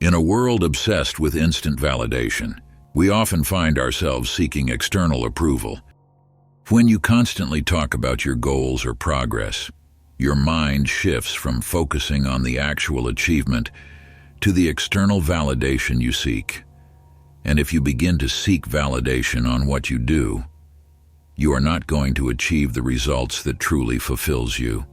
In a world obsessed with instant validation, we often find ourselves seeking external approval. When you constantly talk about your goals or progress, your mind shifts from focusing on the actual achievement to the external validation you seek. And if you begin to seek validation on what you do, you are not going to achieve the results that truly fulfills you.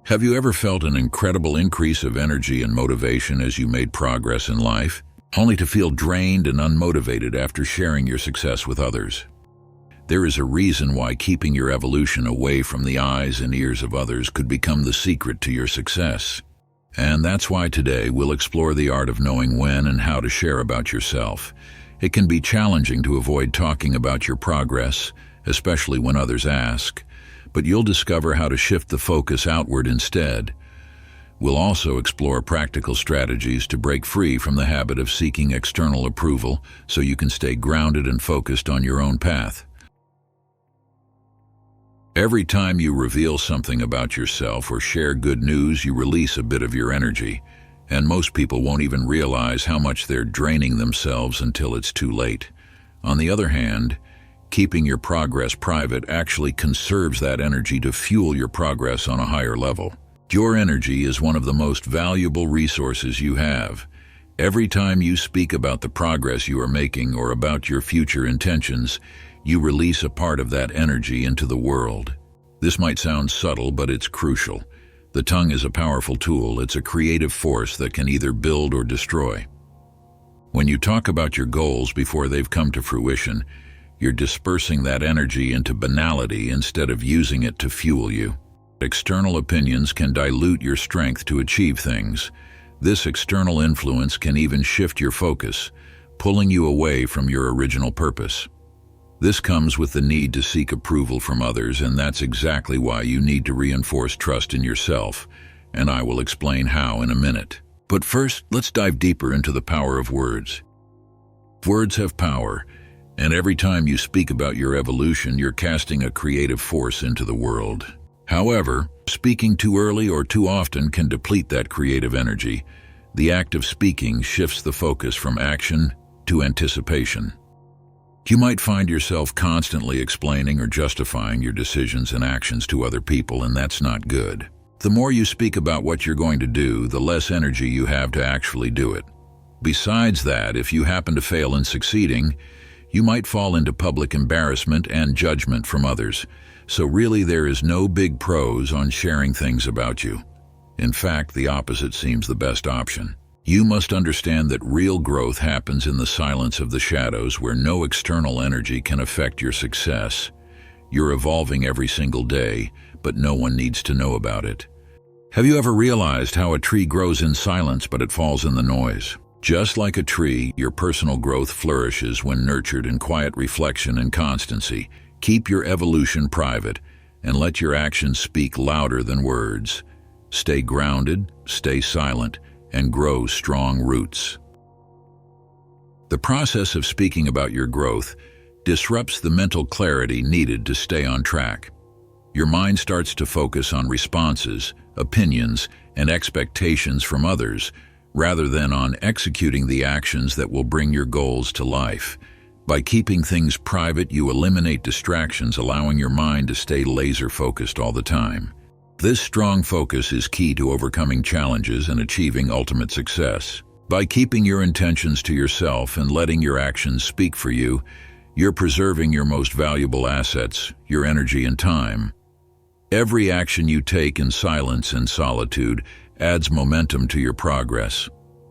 Have you ever felt an incredible increase of energy and motivation as you made progress in life, only to feel drained and unmotivated after sharing your success with others? There is a reason why keeping your evolution away from the eyes and ears of others could become the secret to your success. And that's why today we'll explore the art of knowing when and how to share about yourself. It can be challenging to avoid talking about your progress, especially when others ask, but you'll discover how to shift the focus outward instead. We'll also explore practical strategies to break free from the habit of seeking external approval so you can stay grounded and focused on your own path. Every time you reveal something about yourself or share good news, you release a bit of your energy, and most people won't even realize how much they're draining themselves until it's too late. On the other hand, keeping your progress private actually conserves that energy to fuel your progress on a higher level. Your energy is one of the most valuable resources you have. Every time you speak about the progress you are making or about your future intentions, you release a part of that energy into the world. This might sound subtle, but it's crucial. The tongue is a powerful tool. It's a creative force that can either build or destroy. When you talk about your goals before they've come to fruition, you're dispersing that energy into banality instead of using it to fuel you. External opinions can dilute your strength to achieve things. This external influence can even shift your focus, pulling you away from your original purpose. This comes with the need to seek approval from others, and that's exactly why you need to reinforce trust in yourself, and I will explain how in a minute. But first, let's dive deeper into the power of words. Words have power, and every time you speak about your evolution, you're casting a creative force into the world. However, speaking too early or too often can deplete that creative energy. The act of speaking shifts the focus from action to anticipation. You might find yourself constantly explaining or justifying your decisions and actions to other people, and that's not good. The more you speak about what you're going to do, the less energy you have to actually do it. Besides that, if you happen to fail in succeeding, you might fall into public embarrassment and judgment from others. So really there is no big pros on sharing things about you. In fact, the opposite seems the best option. You must understand that real growth happens in the silence of the shadows, where no external energy can affect your success. You're evolving every single day, but no one needs to know about it. Have you ever realized how a tree grows in silence but it falls in the noise? Just like a tree, your personal growth flourishes when nurtured in quiet reflection and constancy. Keep your evolution private and let your actions speak louder than words. Stay grounded, stay silent, and grow strong roots. The process of speaking about your growth disrupts the mental clarity needed to stay on track. Your mind starts to focus on responses, opinions, and expectations from others, rather than on executing the actions that will bring your goals to life. By keeping things private, you eliminate distractions, allowing your mind to stay laser-focused all the time. This strong focus is key to overcoming challenges and achieving ultimate success. By keeping your intentions to yourself and letting your actions speak for you, you're preserving your most valuable assets, your energy and time. Every action you take in silence and solitude adds momentum to your progress.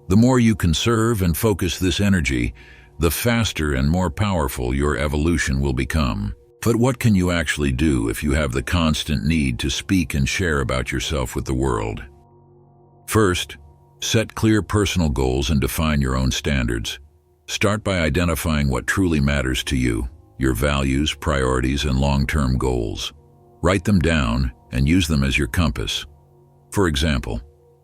The more you conserve and focus this energy, the faster and more powerful your evolution will become. But what can you actually do if you have the constant need to speak and share about yourself with the world? First, set clear personal goals and define your own standards. Start by identifying what truly matters to you, your values, priorities, and long-term goals. Write them down and use them as your compass. For example,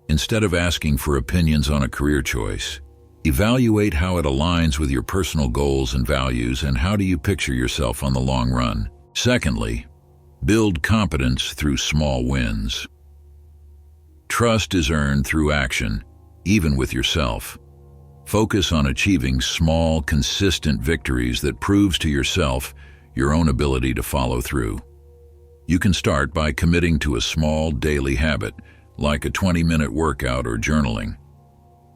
instead of asking for opinions on a career choice, evaluate how it aligns with your personal goals and values, and how do you picture yourself on the long run. Secondly, build competence through small wins. Trust is earned through action. even with yourself. Focus on achieving small, consistent victories that proves to yourself your own ability to follow through. You can start by committing to a small daily habit, like a 20-minute workout or journaling.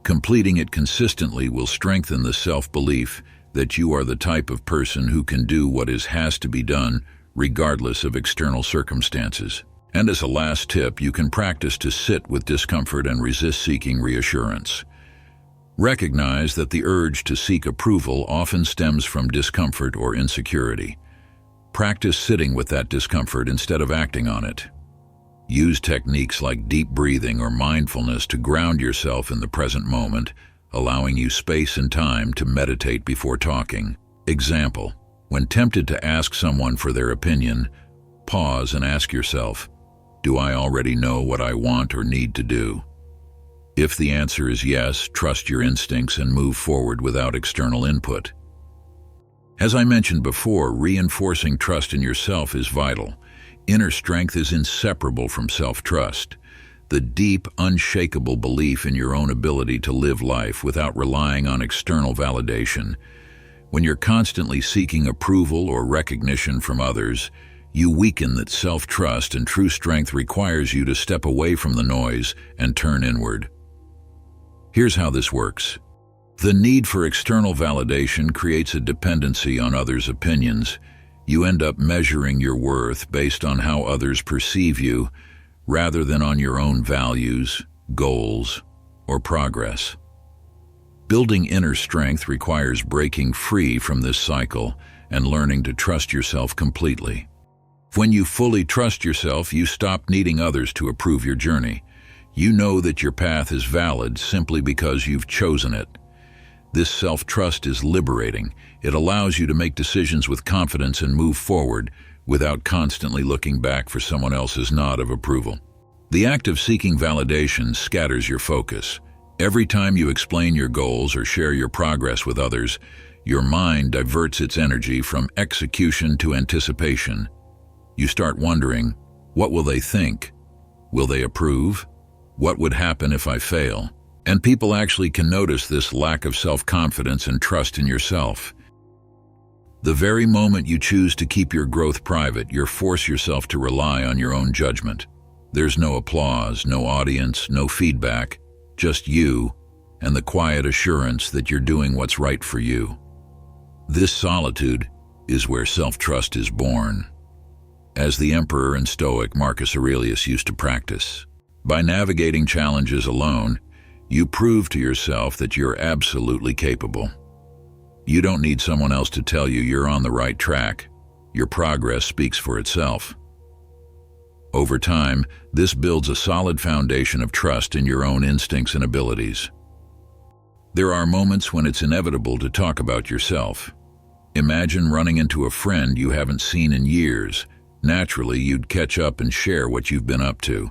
Completing it consistently will strengthen the self-belief that you are the type of person who can do what has to be done regardless of external circumstances. And as a last tip, you can practice to sit with discomfort and resist seeking reassurance. Recognize that the urge to seek approval often stems from discomfort or insecurity. Practice sitting with that discomfort instead of acting on it. Use techniques like deep breathing or mindfulness to ground yourself in the present moment, allowing you space and time to meditate before talking. Example: when tempted to ask someone for their opinion, pause and ask yourself, do I already know what I want or need to do? If the answer is yes, trust your instincts and move forward without external input. As I mentioned before, reinforcing trust in yourself is vital. Inner strength is inseparable from self-trust, the deep, unshakable belief in your own ability to live life without relying on external validation. When you're constantly seeking approval or recognition from others, you weaken that self-trust, and true strength requires you to step away from the noise and turn inward. Here's how this works. The need for external validation creates a dependency on others' opinions. You end up measuring your worth based on how others perceive you, rather than on your own values, goals, or progress. Building inner strength requires breaking free from this cycle and learning to trust yourself completely. When you fully trust yourself, you stop needing others to approve your journey. You know that your path is valid simply because you've chosen it. This self-trust is liberating. It allows you to make decisions with confidence and move forward without constantly looking back for someone else's nod of approval. The act of seeking validation scatters your focus. Every time you explain your goals or share your progress with others, your mind diverts its energy from execution to anticipation. You start wondering, what will they think? Will they approve? What would happen if I fail? And people actually can notice this lack of self-confidence and trust in yourself. The very moment you choose to keep your growth private, you force yourself to rely on your own judgment. There's no applause, no audience, no feedback, just you and the quiet assurance that you're doing what's right for you. This solitude is where self-trust is born, as the emperor and Stoic Marcus Aurelius used to practice. By navigating challenges alone, you prove to yourself that you're absolutely capable. You don't need someone else to tell you you're on the right track. Your progress speaks for itself. Over time, this builds a solid foundation of trust in your own instincts and abilities. There are moments when it's inevitable to talk about yourself. Imagine running into a friend you haven't seen in years. Naturally, you'd catch up and share what you've been up to.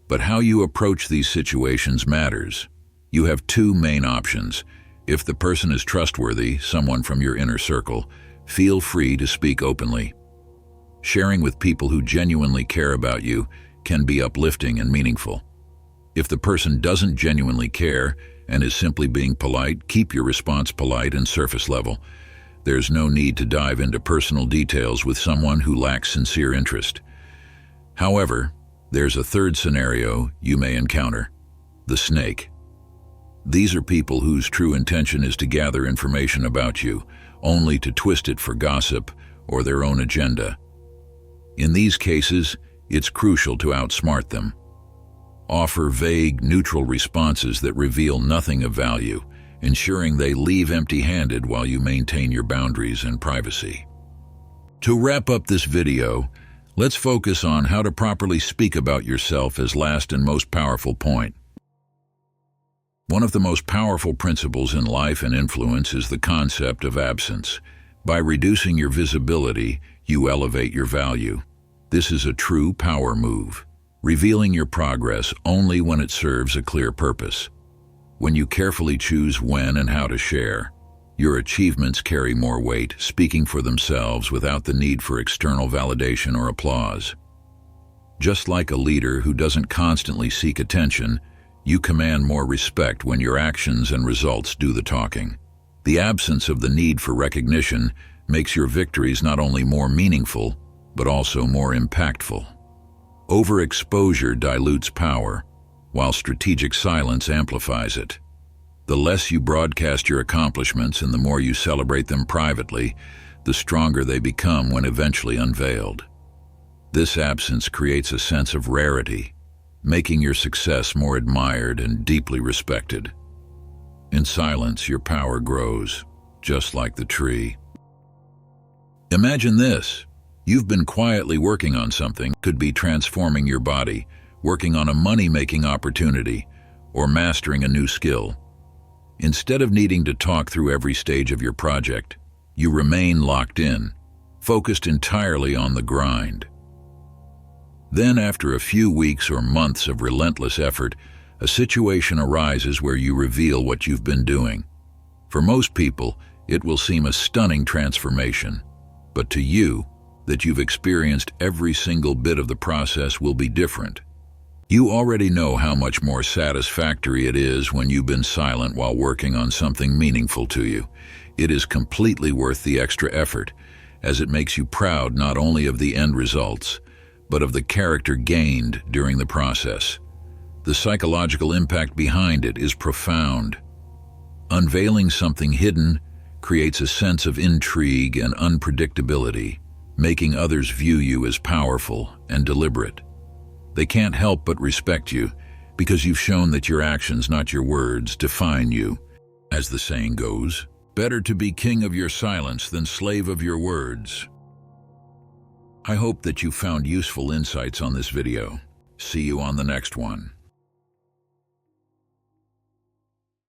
But how you approach these situations matters. You have two main options. If the person is trustworthy, someone from your inner circle, feel free to speak openly. Sharing with people who genuinely care about you can be uplifting and meaningful. If the person doesn't genuinely care and is simply being polite, keep your response polite and surface level. There's no need to dive into personal details with someone who lacks sincere interest. However, there's a third scenario you may encounter: the snake. These are people whose true intention is to gather information about you, only to twist it for gossip or their own agenda. In these cases, it's crucial to outsmart them. Offer vague, neutral responses that reveal nothing of value, ensuring they leave empty-handed while you maintain your boundaries and privacy. To wrap up this video, let's focus on how to properly speak about yourself as last and most powerful point. One of the most powerful principles in life and influence is the concept of absence. By reducing your visibility, you elevate your value. This is a true power move, revealing your progress only when it serves a clear purpose. When you carefully choose when and how to share, your achievements carry more weight, speaking for themselves without the need for external validation or applause. Just like a leader who doesn't constantly seek attention, You command more respect when your actions and results do the talking. The absence of the need for recognition makes your victories not only more meaningful, but also more impactful. Overexposure dilutes power, while strategic silence amplifies it. The less you broadcast your accomplishments and the more you celebrate them privately, the stronger they become when eventually unveiled. This absence creates a sense of rarity, making your success more admired and deeply respected. In silence, your power grows, just like the tree. Imagine this. You've been quietly working on something, could be transforming your body, working on a money-making opportunity, or mastering a new skill. Instead of needing to talk through every stage of your project, you remain locked in, focused entirely on the grind. Then, after a few weeks or months of relentless effort, a situation arises where you reveal what you've been doing. For most people, it will seem a stunning transformation, but to you, that you've experienced every single bit of the process will be different. You already know how much more satisfactory it is when you've been silent while working on something meaningful to you. It is completely worth the extra effort, as it makes you proud not only of the end results, but of the character gained during the process. The psychological impact behind it is profound. Unveiling something hidden creates a sense of intrigue and unpredictability, making others view you as powerful and deliberate. They can't help but respect you because you've shown that your actions, not your words, define you. As the saying goes, better to be king of your silence than slave of your words. I hope that you found useful insights on this video. See you on the next one.